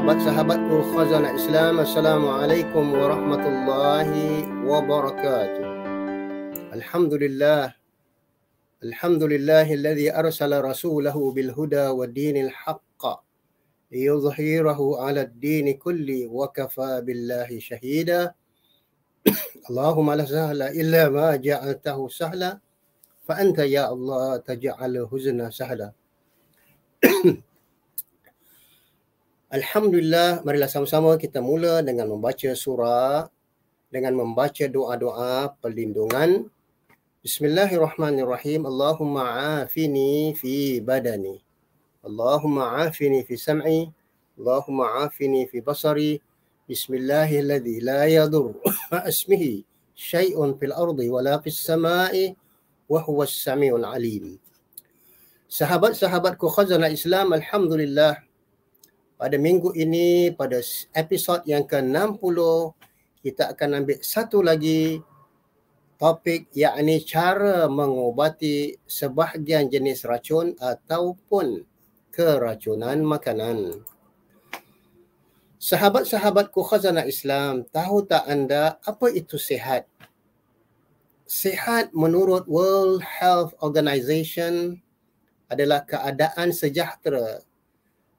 Sahabat-sahabatku khazanah Islam, Assalamualaikum warahmatullahi wabarakatuh. Alhamdulillah. Alhamdulillahilladzi arsala rasulahu bil huda wa dinil haqq liyudhhirahu 'ala ad-dini kulli wa kafa billahi shahida. Allahumma la sahla illa ma ja'altahu sahla fa anta ya Allah taj'al huzna sahla. Alhamdulillah, marilah sama-sama kita mula dengan membaca surah, dengan membaca doa-doa perlindungan. Bismillahirrahmanirrahim. Allahumma afini fi badani. Allahumma afini fi sam'i. Allahumma afini fi basari. Bismillahilladzi la yadur ma'asmihi syai'un fil ardi wala fis sama'i wa huwas samiul alim. Sahabat-sahabatku khazanah Islam, alhamdulillah, pada minggu ini, pada episod yang ke-60, kita akan ambil satu lagi topik, yakni cara mengubati sebahagian jenis racun ataupun keracunan makanan. Sahabat-sahabatku khazanah Islam, tahu tak anda apa itu sihat? Sihat menurut World Health Organization adalah keadaan sejahtera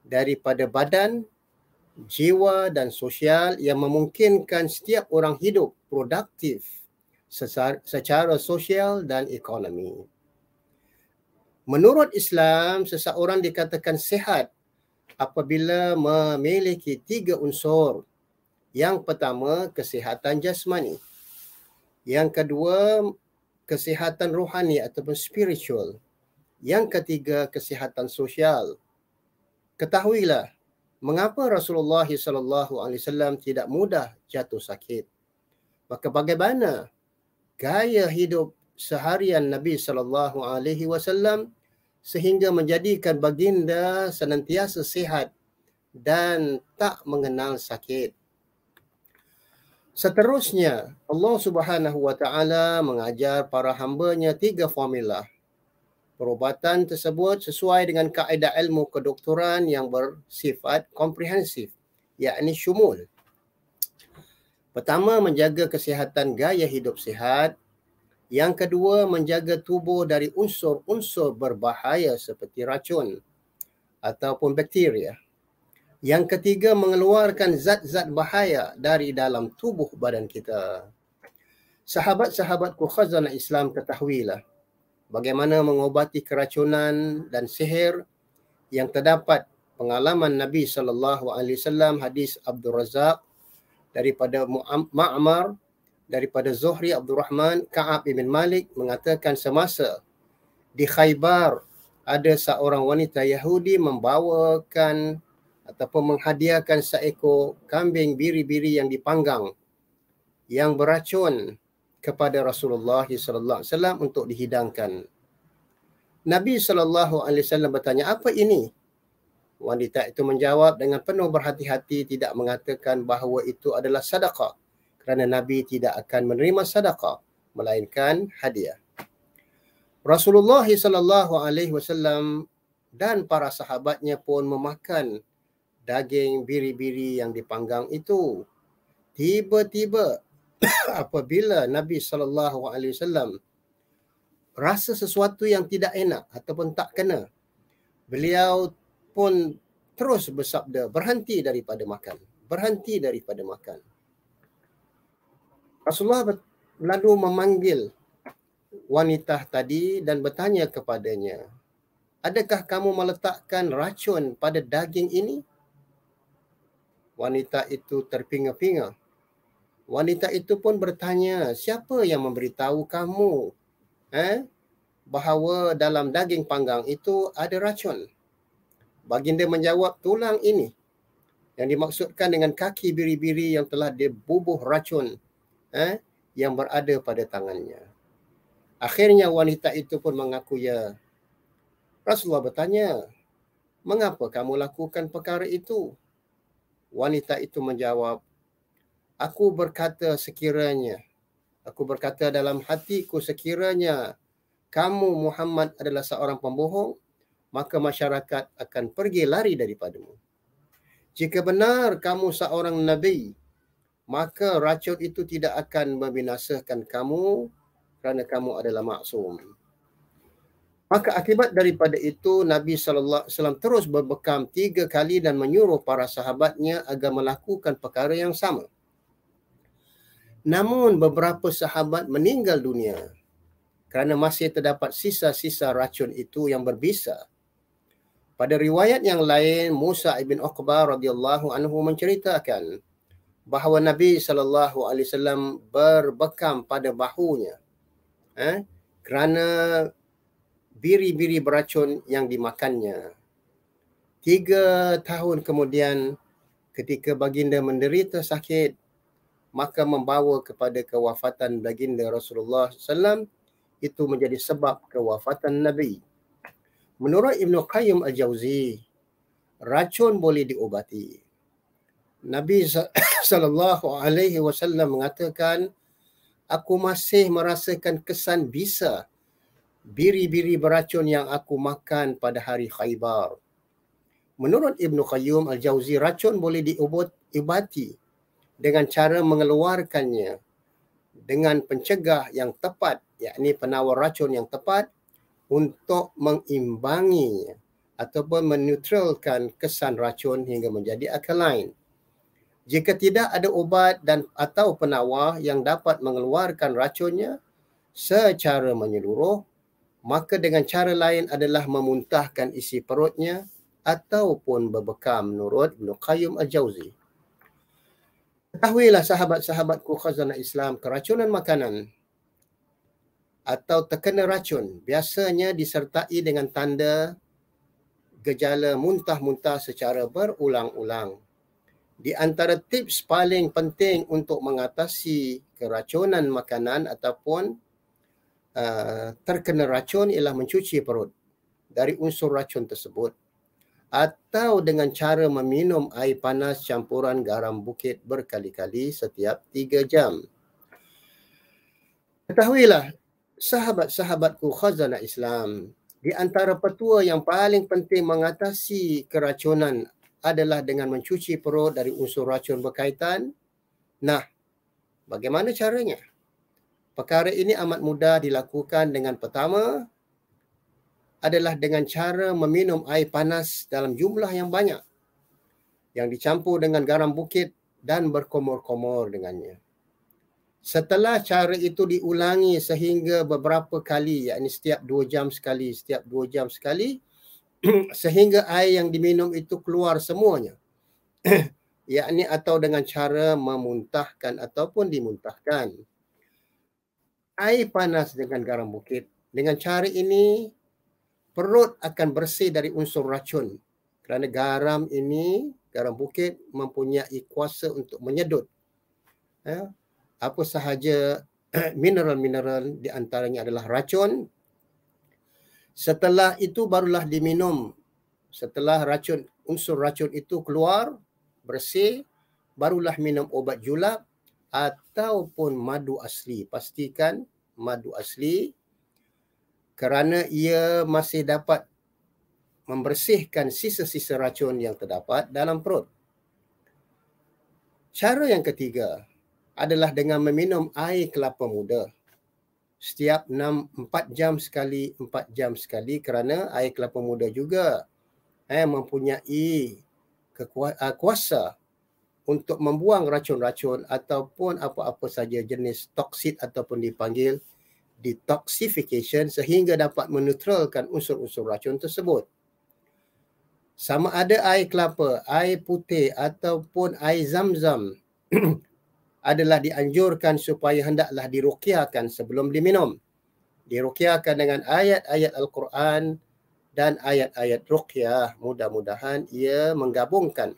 daripada badan, jiwa dan sosial yang memungkinkan setiap orang hidup produktif secara sosial dan ekonomi. Menurut Islam, seseorang dikatakan sihat apabila memiliki 3 unsur. Yang pertama, kesihatan jasmani. Yang kedua, kesihatan rohani ataupun spiritual. Yang ketiga, kesihatan sosial. Ketahuilah mengapa Rasulullah SAW tidak mudah jatuh sakit. Maka bagaimana gaya hidup seharian Nabi SAW sehingga menjadikan baginda senantiasa sihat dan tak mengenal sakit. Seterusnya, Allah Subhanahu Wa Taala mengajar para hamba-Nya 3 formula. Perubatan tersebut sesuai dengan kaedah ilmu kedoktoran yang bersifat komprehensif, yakni syumul. Pertama, menjaga kesihatan gaya hidup sihat. Yang kedua, menjaga tubuh dari unsur-unsur berbahaya seperti racun ataupun bakteria. Yang ketiga, mengeluarkan zat-zat bahaya dari dalam tubuh badan kita. Sahabat-sahabatku khazanah Islam, ketahuilah bagaimana mengobati keracunan dan sihir yang terdapat pengalaman Nabi SAW, hadis Abdul Razak daripada Ma'mar, daripada Zuhri Abdul Rahman, Ka'ab bin Malik mengatakan semasa di Khaybar ada seorang wanita Yahudi membawakan ataupun menghadiahkan seekor kambing biri-biri yang dipanggang yang beracun kepada Rasulullah SAW untuk dihidangkan. Nabi SAW bertanya, apa ini? Wanita itu menjawab dengan penuh berhati-hati, tidak mengatakan bahawa itu adalah sedekah, kerana Nabi tidak akan menerima sedekah melainkan hadiah. Rasulullah SAW dan para sahabatnya pun memakan daging biri-biri yang dipanggang itu. Tiba-tiba apabila Nabi SAW rasa sesuatu yang tidak enak ataupun tak kena, beliau pun terus bersabda, berhenti daripada makan. Berhenti daripada makan. Rasulullah lalu memanggil wanita tadi dan bertanya kepadanya, adakah kamu meletakkan racun pada daging ini? Wanita itu terpinga-pinga. Wanita itu pun bertanya, siapa yang memberitahu kamu bahawa dalam daging panggang itu ada racun? Baginda menjawab, tulang ini yang dimaksudkan dengan kaki biri-biri yang telah dibubuh racun yang berada pada tangannya. Akhirnya wanita itu pun mengaku ya. Rasulullah bertanya, mengapa kamu lakukan perkara itu? Wanita itu menjawab, aku berkata dalam hatiku, sekiranya kamu Muhammad adalah seorang pembohong, maka masyarakat akan pergi lari daripadamu. Jika benar kamu seorang nabi, maka racun itu tidak akan membinasakan kamu kerana kamu adalah maksum. Maka akibat daripada itu, Nabi SAW terus berbekam 3 kali dan menyuruh para sahabatnya agar melakukan perkara yang sama. Namun beberapa sahabat meninggal dunia kerana masih terdapat sisa-sisa racun itu yang berbisa. Pada riwayat yang lain, Musa ibn Uqbah radhiyallahu anhu menceritakan bahawa Nabi SAW berbekam pada bahunya kerana biri-biri beracun yang dimakannya. 3 tahun kemudian, ketika baginda menderita sakit, maka membawa kepada kewafatan baginda Rasulullah SAW, itu menjadi sebab kewafatan Nabi. Menurut Ibn Qayyim Al-Jauzi, racun boleh diubati. Nabi SAW mengatakan, aku masih merasakan kesan bisa biri-biri beracun yang aku makan pada hari Khaybar. Menurut Ibn Qayyim Al-Jauzi, racun boleh diubati dengan cara mengeluarkannya dengan pencegah yang tepat, yakni penawar racun yang tepat untuk mengimbangi ataupun menetralkan kesan racun hingga menjadi alkaline. Jika tidak ada ubat dan atau penawar yang dapat mengeluarkan racunnya secara menyeluruh, maka dengan cara lain adalah memuntahkan isi perutnya ataupun berbekam, menurut Ibn Qayyim Al-Jauzi. Ketahuilah sahabat-sahabatku khazanah Islam, keracunan makanan atau terkena racun biasanya disertai dengan tanda gejala muntah-muntah secara berulang-ulang. Di antara tips paling penting untuk mengatasi keracunan makanan ataupun terkena racun ialah mencuci perut dari unsur racun tersebut, atau dengan cara meminum air panas campuran garam bukit berkali-kali setiap 3 jam. Ketahuilah, sahabat-sahabatku khazanah Islam, di antara petua yang paling penting mengatasi keracunan adalah dengan mencuci perut dari unsur racun berkaitan. Nah, bagaimana caranya? Perkara ini amat mudah dilakukan. Dengan pertama adalah dengan cara meminum air panas dalam jumlah yang banyak yang dicampur dengan garam bukit dan berkomor-komor dengannya. Setelah cara itu diulangi sehingga beberapa kali, yakni setiap 2 jam sekali, sehingga air yang diminum itu keluar semuanya, yakni atau dengan cara memuntahkan ataupun dimuntahkan air panas dengan garam bukit. Dengan cara ini, perut akan bersih dari unsur racun kerana garam bukit mempunyai kuasa untuk menyedut apa sahaja mineral-mineral, di antaranya adalah racun. Setelah itu barulah diminum. Setelah unsur racun itu keluar bersih, barulah minum obat julap ataupun madu asli. Pastikan madu asli kerana ia masih dapat membersihkan sisa-sisa racun yang terdapat dalam perut. Cara yang ketiga adalah dengan meminum air kelapa muda setiap 4 jam sekali, kerana air kelapa muda juga mempunyai kuasa untuk membuang racun-racun ataupun apa-apa saja jenis toksid ataupun dipanggil detoxification, sehingga dapat menetralkan unsur-unsur racun tersebut. Sama ada air kelapa, air putih ataupun air zam-zam adalah dianjurkan supaya hendaklah diruqyahkan sebelum diminum. Diruqyahkan dengan ayat-ayat Al-Quran dan ayat-ayat ruqyah. Mudah-mudahan ia menggabungkan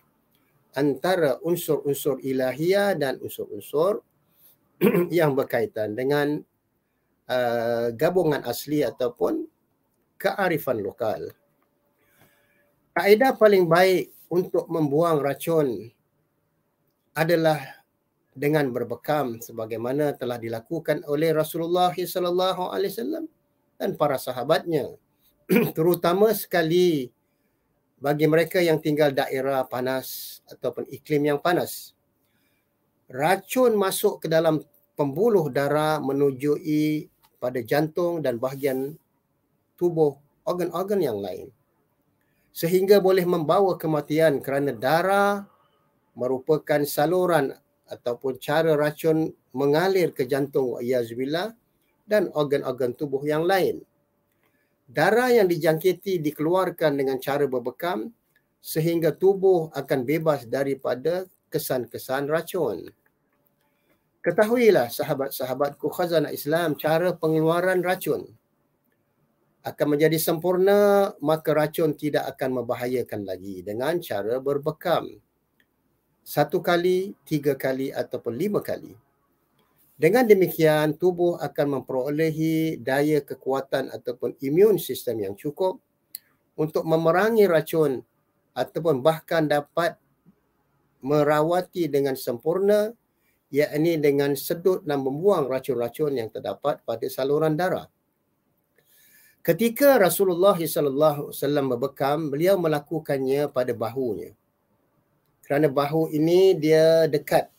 antara unsur-unsur ilahiyah dan unsur-unsur yang berkaitan dengan gabungan asli ataupun kearifan lokal. Kaedah paling baik untuk membuang racun adalah dengan berbekam sebagaimana telah dilakukan oleh Rasulullah SAW dan para sahabatnya. Terutama sekali bagi mereka yang tinggal daerah panas ataupun iklim yang panas. Racun masuk ke dalam pembuluh darah menuju pada jantung dan bahagian tubuh organ-organ yang lain, sehingga boleh membawa kematian kerana darah merupakan saluran ataupun cara racun mengalir ke jantung wa'iyazbillah dan organ-organ tubuh yang lain. Darah yang dijangkiti dikeluarkan dengan cara berbekam sehingga tubuh akan bebas daripada kesan-kesan racun. Ketahuilah sahabat-sahabatku khazanah Islam, cara pengeluaran racun akan menjadi sempurna, maka racun tidak akan membahayakan lagi dengan cara berbekam. 1 kali, 3 kali ataupun 5 kali. Dengan demikian, tubuh akan memperolehi daya kekuatan ataupun imun sistem yang cukup untuk memerangi racun ataupun bahkan dapat merawati dengan sempurna, yakni dengan sedut dan membuang racun-racun yang terdapat pada saluran darah. Ketika Rasulullah SAW berbekam, beliau melakukannya pada bahunya. Kerana bahu ini dia dekat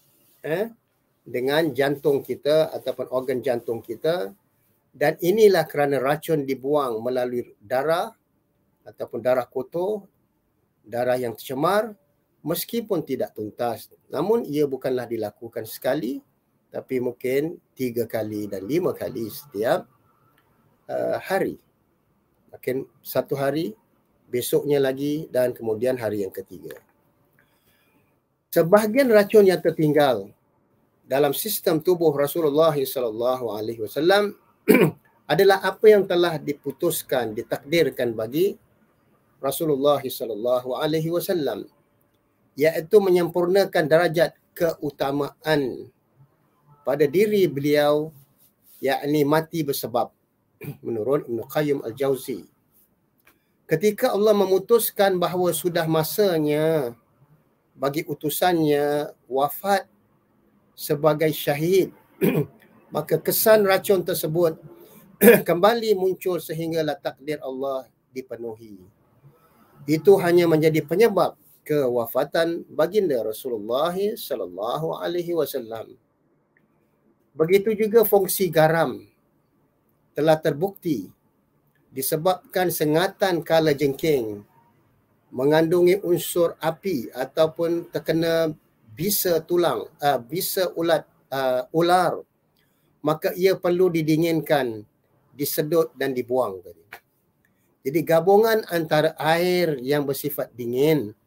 dengan jantung kita ataupun organ jantung kita, dan inilah kerana racun dibuang melalui darah ataupun darah kotor, darah yang tercemar, meskipun tidak tuntas. Namun ia bukanlah dilakukan sekali, tapi mungkin 3 kali dan 5 kali setiap hari. Mungkin 1 hari, besoknya lagi dan kemudian hari yang ketiga. Sebahagian racun yang tertinggal dalam sistem tubuh Rasulullah SAW adalah apa yang telah diputuskan, ditakdirkan bagi Rasulullah SAW, iaitu menyempurnakan darajat keutamaan pada diri beliau, yakni mati bersebab, menurut Ibn Qayyim Al-Jauzi. Ketika Allah memutuskan bahawa sudah masanya bagi utusannya wafat sebagai syahid, maka kesan racun tersebut kembali muncul sehinggalah takdir Allah dipenuhi. Itu hanya menjadi penyebab kewafatan baginda Rasulullah SAW. Begitu juga fungsi garam telah terbukti disebabkan sengatan kalajengking mengandungi unsur api ataupun terkena bisa tulang, bisa ular, maka ia perlu didinginkan, disedut dan dibuang tadi. Jadi gabungan antara air yang bersifat dingin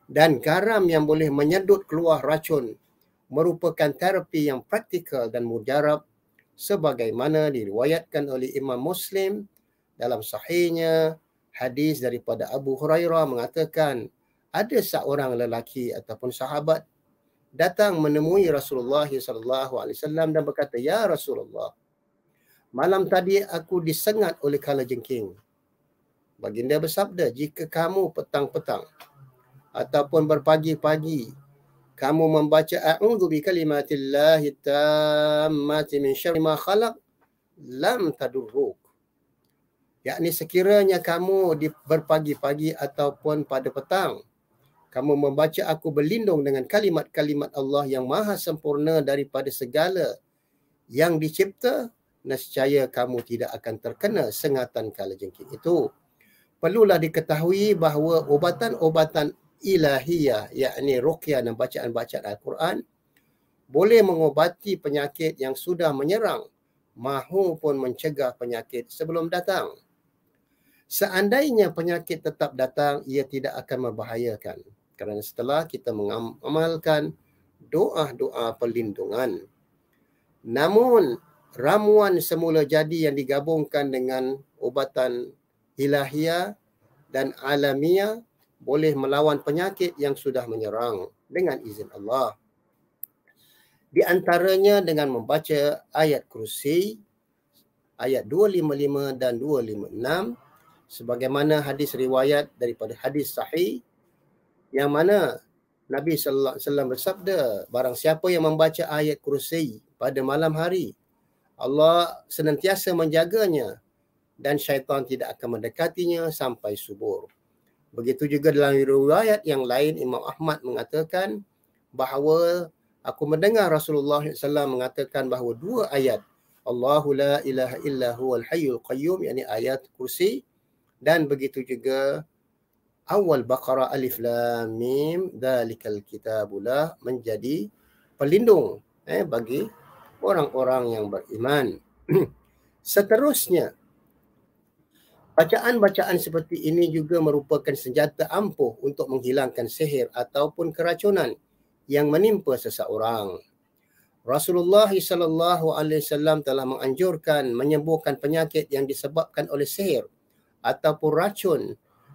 dan garam yang boleh menyedut keluar racun merupakan terapi yang praktikal dan mujarab, sebagaimana diriwayatkan oleh Imam Muslim dalam sahihnya, hadis daripada Abu Hurairah mengatakan, ada seorang lelaki ataupun sahabat datang menemui Rasulullah SAW dan berkata, "Ya Rasulullah, malam tadi aku disengat oleh kalajengking." Baginda bersabda, "Jika kamu petang-petang ataupun berpagi-pagi kamu membaca a'udzu bikalimatillahi tammati min syarri ma khalaq, lam tadurruk." Yakni sekiranya kamu berpagi-pagi ataupun pada petang, kamu membaca aku berlindung dengan kalimat-kalimat Allah yang maha sempurna daripada segala yang dicipta, nescaya kamu tidak akan terkena sengatan kalajengking itu. Perlulah diketahui bahawa obatan-obatan ilahiyah, yakni ruqyah dan bacaan-bacaan Al-Quran, boleh mengobati penyakit yang sudah menyerang mahupun mencegah penyakit sebelum datang. Seandainya penyakit tetap datang, ia tidak akan membahayakan kerana setelah kita mengamalkan doa-doa perlindungan. Namun, ramuan semula jadi yang digabungkan dengan obatan ilahiyah dan alamiah boleh melawan penyakit yang sudah menyerang dengan izin Allah. Di antaranya dengan membaca ayat kursi, ayat 255 dan 256, sebagaimana hadis riwayat daripada hadis sahih yang mana Nabi sallallahu alaihi wasallam bersabda, barang siapa yang membaca ayat kursi pada malam hari, Allah senantiasa menjaganya dan syaitan tidak akan mendekatinya sampai subuh. Begitu juga dalam riwayat yang lain, Imam Ahmad mengatakan bahawa aku mendengar Rasulullah SAW mengatakan bahawa dua ayat, Allahu la ilaha illa huwal hayyul qayyum, yakni ayat kursi, dan begitu juga awal Baqarah alif lam mim dzalikal kitabullah, menjadi pelindung bagi orang-orang yang beriman. Seterusnya, bacaan-bacaan seperti ini juga merupakan senjata ampuh untuk menghilangkan sihir ataupun keracunan yang menimpa seseorang. Rasulullah SAW telah menganjurkan menyembuhkan penyakit yang disebabkan oleh sihir ataupun racun,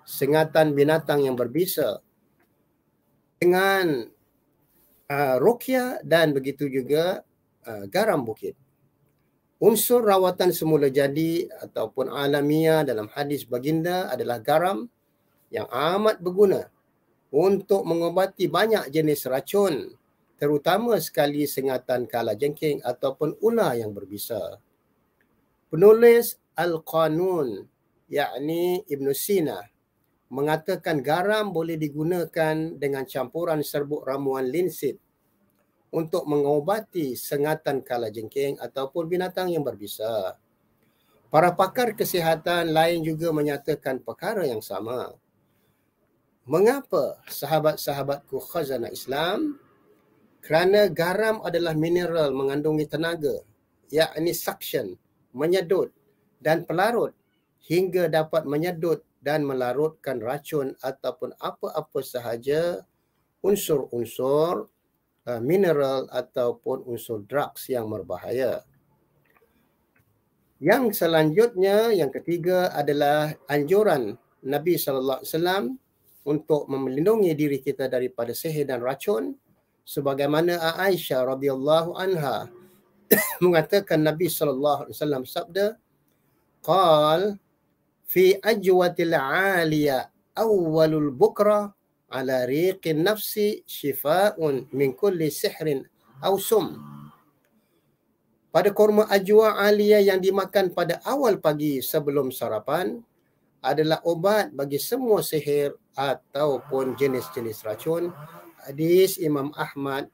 sengatan binatang yang berbisa dengan ruqyah dan begitu juga garam bukit. Unsur rawatan semula jadi ataupun alamiah dalam hadis baginda adalah garam yang amat berguna untuk mengobati banyak jenis racun, terutama sekali sengatan kalajengking ataupun ular yang berbisa. Penulis Al-Qanun, yakni Ibn Sina, mengatakan garam boleh digunakan dengan campuran serbuk ramuan linsit untuk mengobati sengatan kalajengking ataupun binatang yang berbisa. Para pakar kesihatan lain juga menyatakan perkara yang sama. Mengapa sahabat-sahabatku khazanah Islam? Kerana garam adalah mineral mengandungi tenaga, yakni suction, menyedut dan pelarut, hingga dapat menyedut dan melarutkan racun ataupun apa-apa sahaja unsur-unsur mineral ataupun unsur drugs yang berbahaya. Yang selanjutnya, yang ketiga adalah anjuran Nabi SAW untuk melindungi diri kita daripada sihir dan racun, sebagaimana Aisyah radhiyallahu anha mengatakan Nabi SAW sabda, qal fi ajwatil 'aliya awwalul bukra ala riqin nafsi shifaa'un min kulli sihrin aw sum. Pada kurma ajwa alia yang dimakan pada awal pagi sebelum sarapan adalah obat bagi semua sihir ataupun jenis-jenis racun. Hadis Imam Ahmad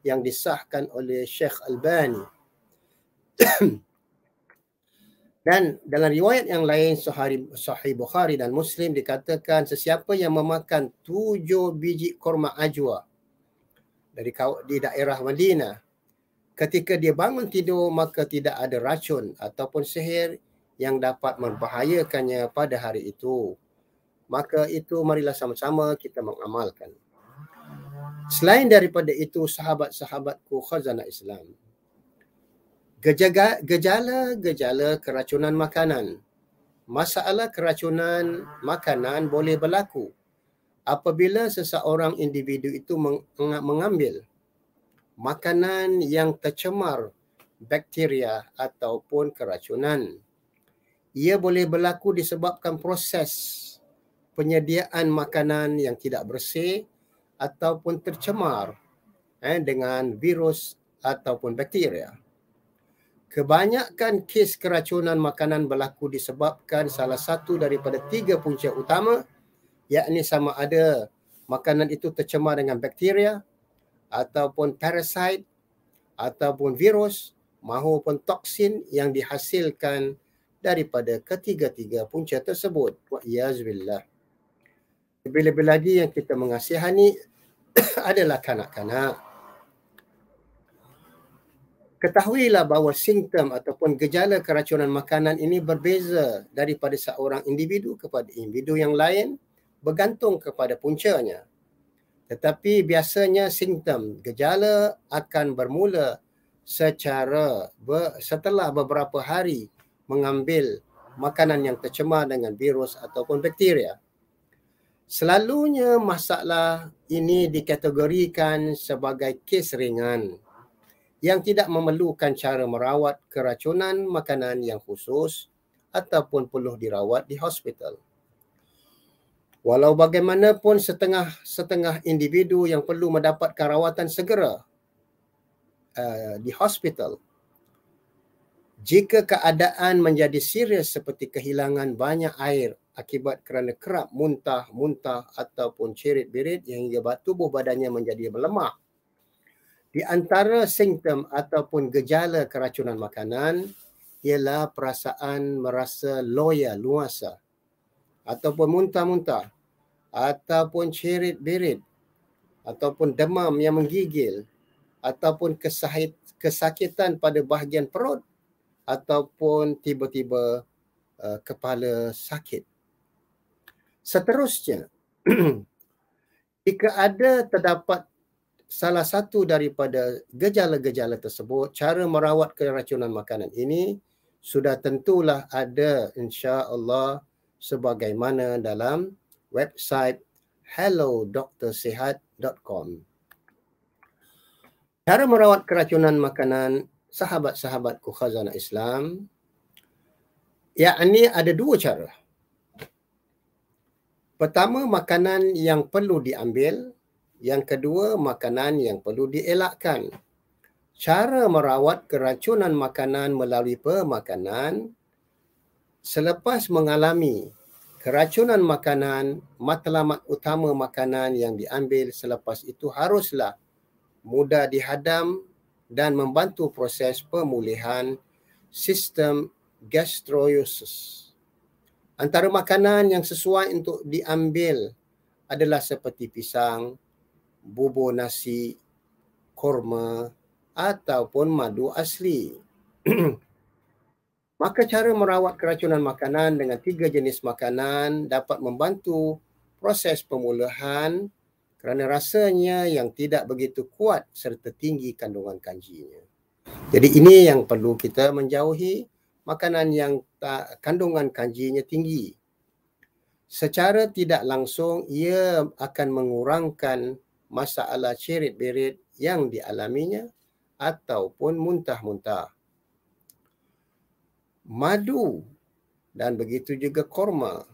yang disahkan oleh Syekh Albani. Dan dalam riwayat yang lain, Sahih Bukhari dan Muslim, dikatakan sesiapa yang memakan 7 biji kurma ajwa di daerah Madinah, ketika dia bangun tidur, maka tidak ada racun ataupun sihir yang dapat membahayakannya pada hari itu. Maka itu marilah sama-sama kita mengamalkan. Selain daripada itu, sahabat-sahabatku khazanah Islam, gejala-gejala keracunan makanan. Masalah keracunan makanan boleh berlaku apabila seseorang individu itu mengambil makanan yang tercemar bakteria ataupun keracunan. Ia boleh berlaku disebabkan proses penyediaan makanan yang tidak bersih ataupun tercemar dengan virus ataupun bakteria. Kebanyakan kes keracunan makanan berlaku disebabkan salah satu daripada 3 punca utama, yakni sama ada makanan itu tercemar dengan bakteria ataupun parasit ataupun virus maupun toksin yang dihasilkan daripada ketiga-tiga punca tersebut. Wa'iyazbillah. Lebih-lebih lagi yang kita mengasihani adalah kanak-kanak. Ketahuilah bahawa simptom ataupun gejala keracunan makanan ini berbeza daripada seorang individu kepada individu yang lain bergantung kepada puncanya. Tetapi biasanya simptom gejala akan bermula setelah beberapa hari mengambil makanan yang tercemar dengan virus ataupun bakteria. Selalunya masalah ini dikategorikan sebagai kes ringan yang tidak memerlukan cara merawat keracunan makanan yang khusus ataupun perlu dirawat di hospital. Walau bagaimanapun, setengah individu yang perlu mendapatkan rawatan segera di hospital Jika keadaan menjadi serius seperti kehilangan banyak air akibat kerana kerap muntah ataupun cerit-berit hingga tubuh badannya menjadi melemah. Di antara simptom ataupun gejala keracunan makanan ialah perasaan merasa loya, luasa ataupun muntah-muntah ataupun cerit-berit ataupun demam yang menggigil ataupun kesakitan pada bahagian perut ataupun tiba-tiba kepala sakit. Seterusnya, jika terdapat salah satu daripada gejala-gejala tersebut, cara merawat keracunan makanan ini sudah tentulah ada insya-Allah sebagaimana dalam website hellodoktersihat.com. Cara merawat keracunan makanan sahabat-sahabatku khazanah Islam, yakni ada dua cara. Pertama, makanan yang perlu diambil. Yang kedua, makanan yang perlu dielakkan. Cara merawat keracunan makanan melalui pemakanan. Selepas mengalami keracunan makanan, matlamat utama makanan yang diambil selepas itu haruslah mudah dihadam dan membantu proses pemulihan sistem gastroiosis. Antara makanan yang sesuai untuk diambil adalah seperti pisang, bubur nasi, korma ataupun madu asli. Maka cara merawat keracunan makanan dengan 3 jenis makanan dapat membantu proses pemulihan kerana rasanya yang tidak begitu kuat serta tinggi kandungan kanjinya. Jadi ini yang perlu kita menjauhi, makanan yang kandungan kanjinya tinggi. Secara tidak langsung ia akan mengurangkan masalah cerit-berit yang dialaminya ataupun muntah-muntah. Madu dan begitu juga korma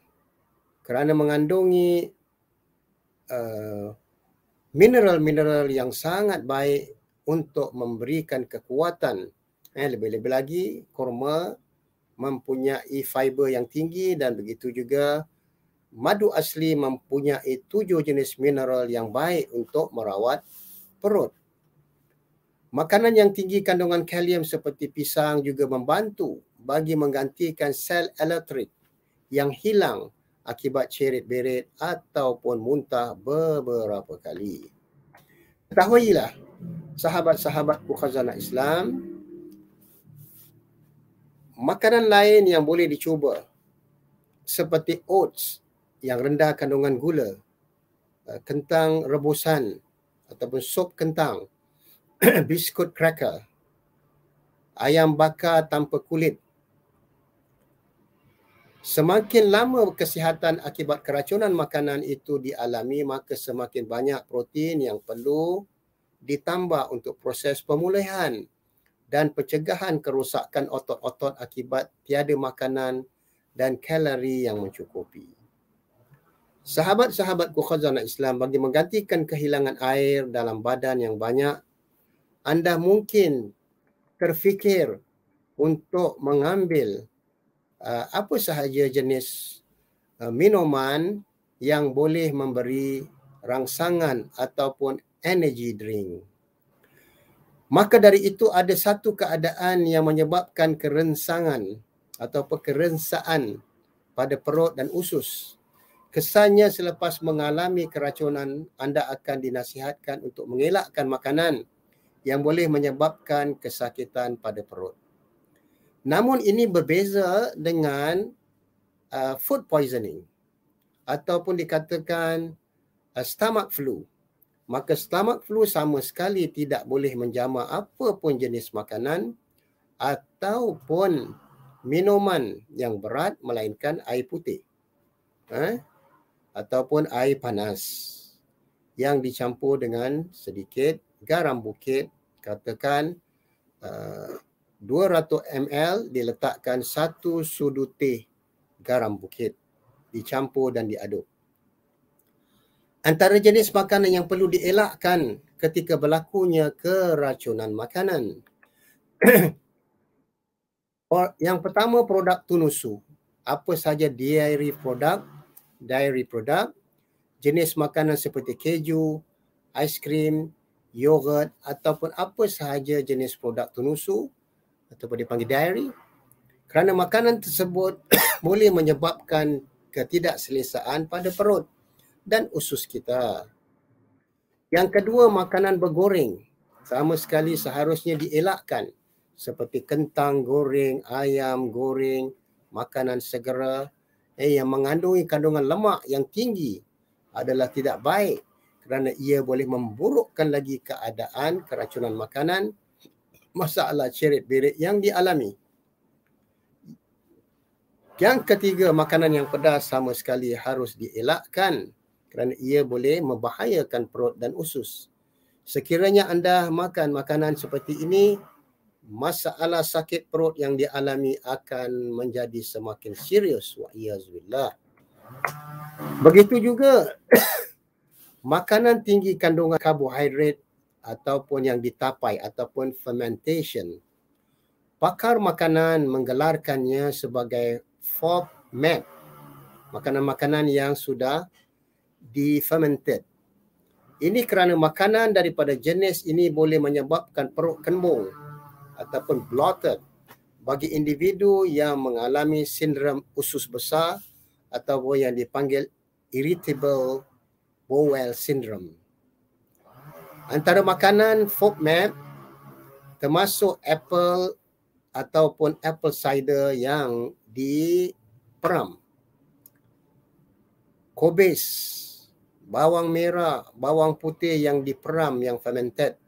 kerana mengandungi mineral-mineral yang sangat baik untuk memberikan kekuatan. Lebih-lebih lagi korma mempunyai fiber yang tinggi dan begitu juga madu asli mempunyai 7 jenis mineral yang baik untuk merawat perut. Makanan yang tinggi kandungan kalium seperti pisang juga membantu bagi menggantikan sel elektrik yang hilang akibat cerit-berit ataupun muntah beberapa kali. Ketahuilah, sahabat-sahabatku khazanah Islam, makanan lain yang boleh dicuba seperti oats yang rendah kandungan gula, kentang rebusan ataupun sup kentang, biskut cracker, ayam bakar tanpa kulit. Semakin lama kesihatan akibat keracunan makanan itu dialami, maka semakin banyak protein yang perlu ditambah untuk proses pemulihan dan pencegahan kerosakan otot-otot akibat tiada makanan dan kalori yang mencukupi. Sahabat-sahabatku khazanah Islam, bagi menggantikan kehilangan air dalam badan yang banyak, anda mungkin terfikir untuk mengambil apa sahaja jenis minuman yang boleh memberi rangsangan ataupun energy drink. Maka dari itu ada satu keadaan yang menyebabkan kerengsangan ataupun kerengsaan pada perut dan usus. Kesannya selepas mengalami keracunan, anda akan dinasihatkan untuk mengelakkan makanan yang boleh menyebabkan kesakitan pada perut. Namun ini berbeza dengan food poisoning ataupun dikatakan stomach flu. Maka stomach flu sama sekali tidak boleh menjamah apa pun jenis makanan ataupun minuman yang berat melainkan air putih. Ataupun air panas yang dicampur dengan sedikit garam bukit, katakan 200 ml diletakkan 1 sudu teh garam bukit, dicampur dan diaduk. Antara jenis makanan yang perlu dielakkan ketika berlakunya keracunan makanan. Yang pertama, produk tunusu. Apa sahaja dairy product, jenis makanan seperti keju, aiskrim, yogurt ataupun apa sahaja jenis produk tunusu ataupun dipanggil dairy, kerana makanan tersebut boleh menyebabkan ketidakselesaan pada perut dan usus kita. Yang kedua, makanan bergoreng. Sama sekali seharusnya dielakkan seperti kentang goreng, ayam goreng, makanan segera yang mengandungi kandungan lemak yang tinggi adalah tidak baik kerana ia boleh memburukkan lagi keadaan keracunan makanan, masalah ceret-berit yang dialami. Yang ketiga, makanan yang pedas sama sekali harus dielakkan kerana ia boleh membahayakan perut dan usus. Sekiranya anda makan makanan seperti ini, masalah sakit perut yang dialami akan menjadi semakin serius. Wa'iyazbillah. Begitu juga makanan tinggi kandungan karbohidrat ataupun yang ditapai ataupun fermentation. Pakar makanan menggelarkannya sebagai FODMAP, makanan-makanan yang sudah difermented. Ini kerana makanan daripada jenis ini boleh menyebabkan perut kembung ataupun bloated bagi individu yang mengalami sindrom usus besar ataupun yang dipanggil irritable bowel syndrome. Antara makanan FODMAP termasuk apple ataupun apple cider yang diperam, kobis, bawang merah, bawang putih yang diperam yang fermented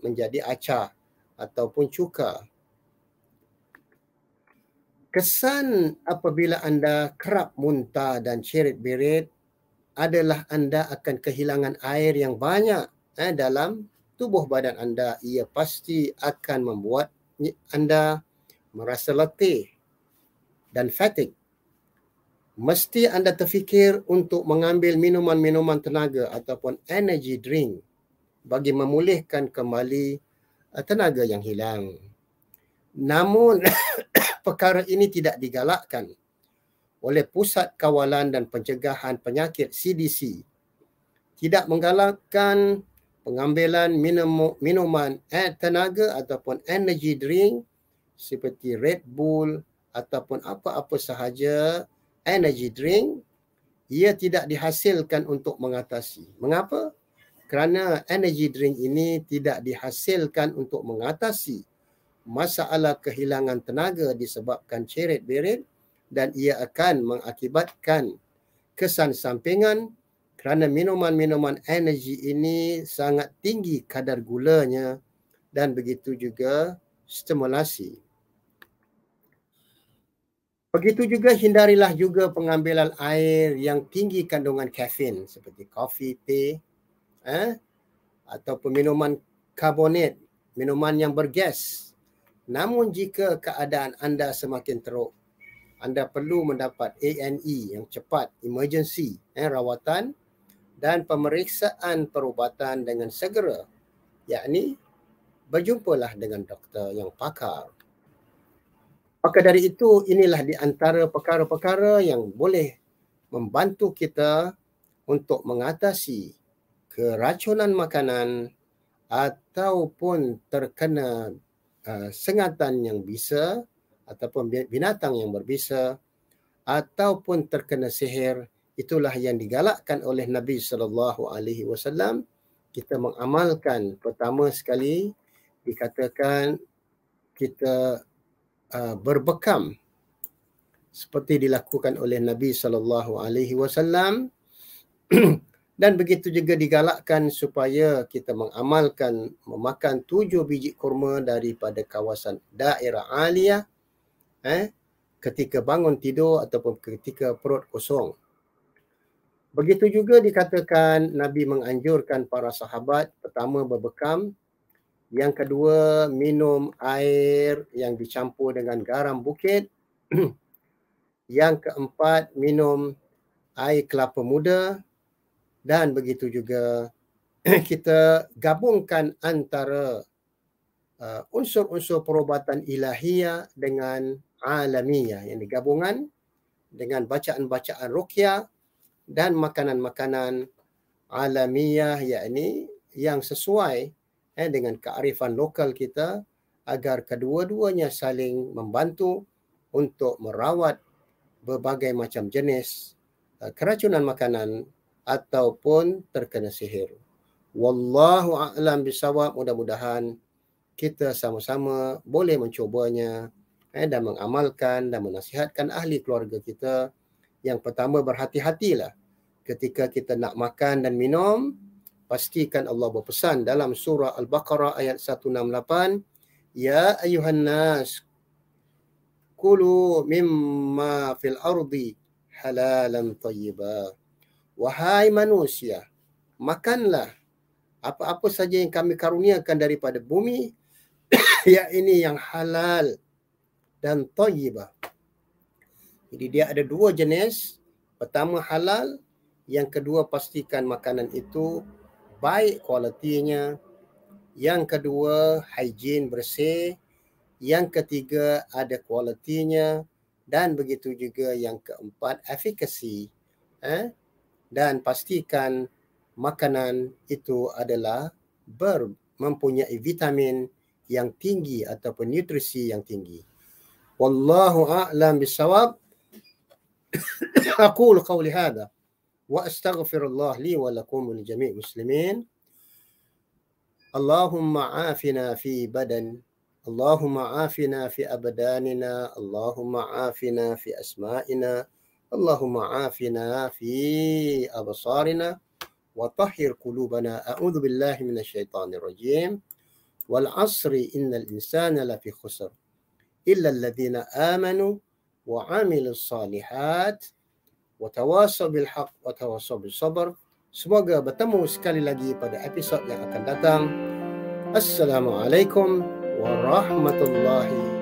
menjadi acar ataupun cuka. Kesan apabila anda kerap muntah dan ceret-berit adalah anda akan kehilangan air yang banyak dalam tubuh badan anda. Ia pasti akan membuat anda merasa letih dan fatigue. Mesti anda terfikir untuk mengambil minuman-minuman tenaga ataupun energy drink bagi memulihkan kembali tenaga yang hilang. Namun perkara ini tidak digalakkan oleh Pusat Kawalan dan Pencegahan Penyakit CDC. Tidak menggalakkan pengambilan minuman tenaga ataupun energy drink seperti Red Bull ataupun apa-apa sahaja energy drink. Ia tidak dihasilkan untuk mengatasi. Mengapa? Kerana energy drink ini tidak dihasilkan untuk mengatasi masalah kehilangan tenaga disebabkan ceret-berit dan ia akan mengakibatkan kesan sampingan kerana minuman-minuman energi ini sangat tinggi kadar gulanya dan begitu juga stimulasi. Begitu juga hindarilah juga pengambilan air yang tinggi kandungan kafein seperti kopi, teh, ataupun minuman karbonat, minuman yang bergas. Namun jika keadaan anda semakin teruk, anda perlu mendapat A&E yang cepat, emergency, rawatan dan pemeriksaan perubatan dengan segera, yakni berjumpalah dengan doktor yang pakar. Maka dari itu, inilah di antara perkara-perkara yang boleh membantu kita untuk mengatasi keracunan makanan ataupun terkena sengatan yang bisa ataupun binatang yang berbisa ataupun terkena sihir. Itulah yang digalakkan oleh Nabi SAW. Kita mengamalkan. Pertama sekali dikatakan kita berbekam seperti dilakukan oleh Nabi SAW. Dan begitu juga digalakkan supaya kita mengamalkan memakan 7 biji kurma daripada kawasan daerah aliyah ketika bangun tidur ataupun ketika perut kosong. Begitu juga dikatakan Nabi menganjurkan para sahabat, pertama berbekam, yang kedua minum air yang dicampur dengan garam bukit, yang keempat minum air kelapa muda, dan begitu juga kita gabungkan antara unsur-unsur perubatan ilahiyah dengan alamiah, yang digabungan dengan bacaan-bacaan ruqyah dan makanan-makanan alamiah, yakni yang sesuai dengan kearifan lokal kita, agar kedua-duanya saling membantu untuk merawat berbagai macam jenis keracunan makanan ataupun terkena sihir. Wallahu a'lam bisawab. Mudah-mudahan kita sama-sama boleh mencubanya dan mengamalkan dan menasihatkan ahli keluarga kita. Yang pertama, berhati-hatilah ketika kita nak makan dan minum. Pastikan Allah berpesan dalam surah Al-Baqarah ayat 168, ya ayuhan nas kulu mimma fil ardi halalan tayyiba. Wahai manusia, makanlah apa-apa saja yang kami karuniakan daripada bumi, ya ini yang halal dan tayyibah. Jadi dia ada dua jenis. Pertama halal, yang kedua pastikan makanan itu baik kualitinya, yang kedua higien, bersih, yang ketiga ada kualitinya, dan begitu juga yang keempat efikasi. Dan pastikan makanan itu adalah mempunyai vitamin yang tinggi ataupun nutrisi yang tinggi. Wallahu a'lam bisawab. Aqulu qawli hadha wa astaghfirullah li wa lakum wa li jami' muslimin. Allahumma afina fi badan, Allahumma afina fi abdanina, Allahumma afina fi asma'ina, Allahumma afina fi absarina wa tahhir qulubana. A'udzu billahi minasy syaithanir rajim. Wal 'asri innal insana lafi khusr illa alladhina amanu wa 'amilus shalihat wa tawasaw bil haqq wa tawasaw bis sabr. Semoga bertemu sekali lagi pada episod yang akan datang. Assalamualaikum warahmatullahi